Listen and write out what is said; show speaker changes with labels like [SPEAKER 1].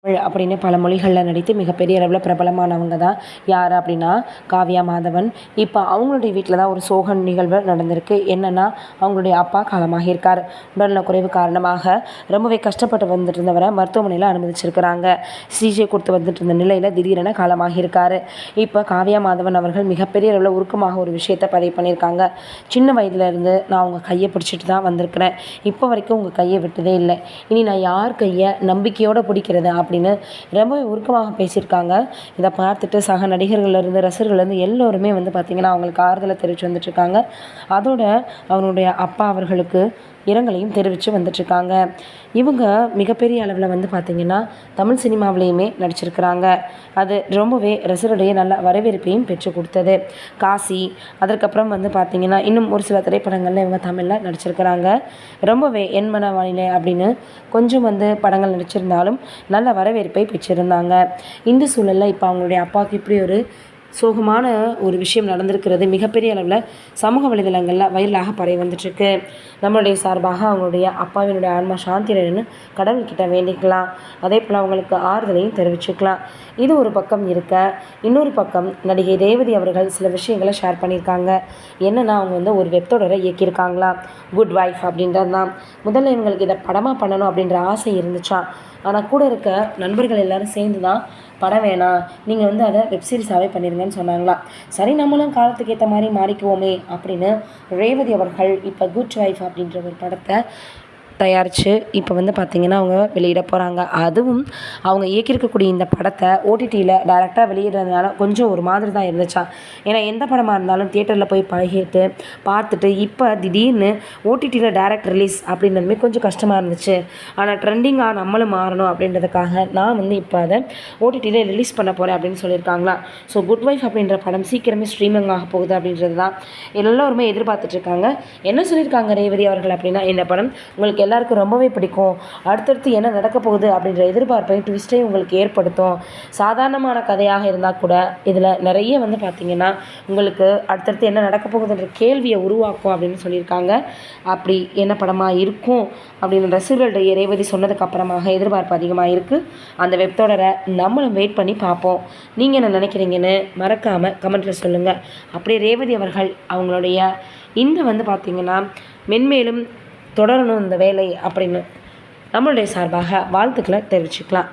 [SPEAKER 1] அப்படின்னு பல மொழிகளில் நடித்து மிகப்பெரிய அளவில் பிரபலமானவங்க தான் யார் அப்படின்னா காவ்யா மாதவன். இப்போ அவங்களுடைய வீட்டில் தான் ஒரு சோக நிகழ்வு நடந்திருக்கு. என்னென்னா, அவங்களுடைய அப்பா காலமாகியிருக்கார். உடல்நலக்குறைவு காரணமாக ரொம்பவே கஷ்டப்பட்டு வந்துட்டு இருந்தவரை மருத்துவமனையில் அனுமதிச்சிருக்கிறாங்க. சிகிச்சை கொடுத்து வந்துட்டு இருந்த நிலையில் திடீரென காலமாகியிருக்காரு. இப்போ காவ்யா மாதவன் அவர்கள் மிகப்பெரிய அளவில் உருக்கமாக ஒரு விஷயத்தை பதிவு பண்ணியிருக்காங்க. சின்ன வயதுலேருந்து நான் உங்கள் கையை பிடிச்சிட்டு தான் வந்திருக்கிறேன். இப்போ வரைக்கும் உங்கள் கையை விட்டதே இல்லை. இனி நான் யார் கையை நம்பிக்கையோடு பிடிக்கிறது அப்படின்னு ரொம்பவே உருக்கமாக பேசியிருக்காங்க. இதை பார்த்துட்டு சக நடிகர்கள்லேருந்து ரசிகர்கள்லேருந்து எல்லோருமே பார்த்திங்கன்னா அவங்களுக்கு ஆறுதலை தெரிவித்து வந்துட்டுருக்காங்க. அதோட அவனுடைய அப்பா அவர்களுக்கு இரங்கலையும் தெரிவித்து வந்துட்டுருக்காங்க. இவங்க மிகப்பெரிய அளவில் பார்த்திங்கன்னா தமிழ் சினிமாவிலையுமே நடிச்சிருக்கிறாங்க. அது ரொம்பவே ரசிகருடைய நல்ல வரவேற்பையும் பெற்று கொடுத்தது. காசி, அதற்கப்புறம் பார்த்திங்கன்னா இன்னும் ஒரு சில திரைப்படங்களில் இவங்க தமிழில் நடிச்சிருக்கிறாங்க. ரொம்பவே என்மன வானிலை அப்படின்னு கொஞ்சம் படங்கள் நடிச்சிருந்தாலும் நல்ல வரவேற்பை பெற்றிருந்தாங்க. இந்த சூழலில் இப்போ அவங்களுடைய அப்பாவுக்கு இப்படி ஒரு சோகமான ஒரு விஷயம் நடந்திருக்கிறது மிகப்பெரிய அளவில் சமூக வலைதளங்களில் வைரலாக பரவி வந்துட்டுருக்கு. நம்மளுடைய சார்பாக அவங்களுடைய அப்பாவினுடைய ஆன்மா சாந்தி அடையணும்னு கடவுள்கிட்ட வேண்டிக்கலாம். அதே போல் அவங்களுக்கு ஆறுதலையும் தெரிவிச்சுக்கலாம். இது ஒரு பக்கம் இருக்க, இன்னொரு பக்கம் நடிகை ரேவதி அவர்கள் சில விஷயங்களை ஷேர் பண்ணியிருக்காங்க. என்னென்னா, அவங்க ஒரு வெப் தொடரை இயக்கியிருக்காங்களா, குட் வைஃப் அப்படின்றது தான். முதல்ல இவங்களுக்கு இதை படமாக பண்ணணும் அப்படின்ற ஆசை இருந்துச்சா. ஆனால் கூட இருக்க நண்பர்கள் எல்லோரும் சேர்ந்து தான் படம் வேணாம், நீங்கள் அதை வெப்சீரிஸாகவே பண்ணிடுங்கன்னு சொன்னாங்களாம். சரி, நம்மளும் காலத்துக்கு ஏற்ற மாதிரி மாறிக்குவோமே அப்படின்னு ரேவதி அவர்கள் இப்போ குட் வைஃப் அப்படின்ற ஒரு படத்தை தயாரித்து இப்போ பார்த்திங்கன்னா அவங்க வெளியிட போகிறாங்க. அதுவும் அவங்க இயக்கியிருக்கக்கூடிய இந்த படத்தை ஓடிடியில் டைரெக்டாக வெளியிடுறதுனால கொஞ்சம் ஒரு மாதிரி தான் இருந்துச்சா. ஏன்னா எந்த படமாக இருந்தாலும் தியேட்டரில் போய் பழகிட்டு பார்த்துட்டு இப்போ திடீர்னு ஓடிடியில் டைரக்ட் ரிலீஸ் அப்படின்றதுமே கொஞ்சம் கஷ்டமாக இருந்துச்சு. ஆனால் ட்ரெண்டிங்காக நம்மளும் மாறணும் அப்படின்றதுக்காக நான் இப்போ அதை ஓடிடியில் ரிலீஸ் பண்ண போகிறேன் அப்படின்னு சொல்லியிருக்காங்களா. ஸோ குட் வைஃப் அப்படின்ற படம் சீக்கிரமே ஸ்ட்ரீமிங் ஆக போகுது அப்படின்றது தான் எல்லோருமே எதிர்பார்த்துட்ருக்காங்க. என்ன சொல்லியிருக்காங்க ரேவதி அவர்கள் அப்படின்னா, இந்த படம் உங்களுக்கு எல்லாருக்கும் ரொம்பவே பிடிக்கும். அடுத்தடுத்து என்ன நடக்க போகுது அப்படின்ற எதிர்பார்ப்பையும் ட்விஸ்ட்டையும் உங்களுக்கு ஏற்படுத்தும். சாதாரணமான கதையாக இருந்தால் கூட இதில் நிறைய பார்த்திங்கன்னா உங்களுக்கு அடுத்தடுத்து என்ன நடக்க போகுதுன்ற கேள்வியை உருவாக்கும் அப்படின்னு சொல்லியிருக்காங்க. அப்படி என்ன படமாக இருக்கும் அப்படின்னு ரசிகர்களுடைய ரேவதி சொன்னதுக்கு அப்புறமாக எதிர்பார்ப்பு அதிகமாக இருக்குது. அந்த வெப் தொடரை நம்மளும் வெயிட் பண்ணி பார்ப்போம். நீங்கள் என்ன நினைக்கிறீங்கன்னு மறக்காமல் கமெண்ட்டில் சொல்லுங்கள். அப்படியே ரேவதி அவர்கள் அவங்களுடைய இந்த பார்த்திங்கன்னா மென்மேலும் தொடரணும் இந்த வேலை அப்படின்னு நம்மளுடைய சார்பாக வாழ்த்துக்களை தெரிவிச்சுக்கலாம்.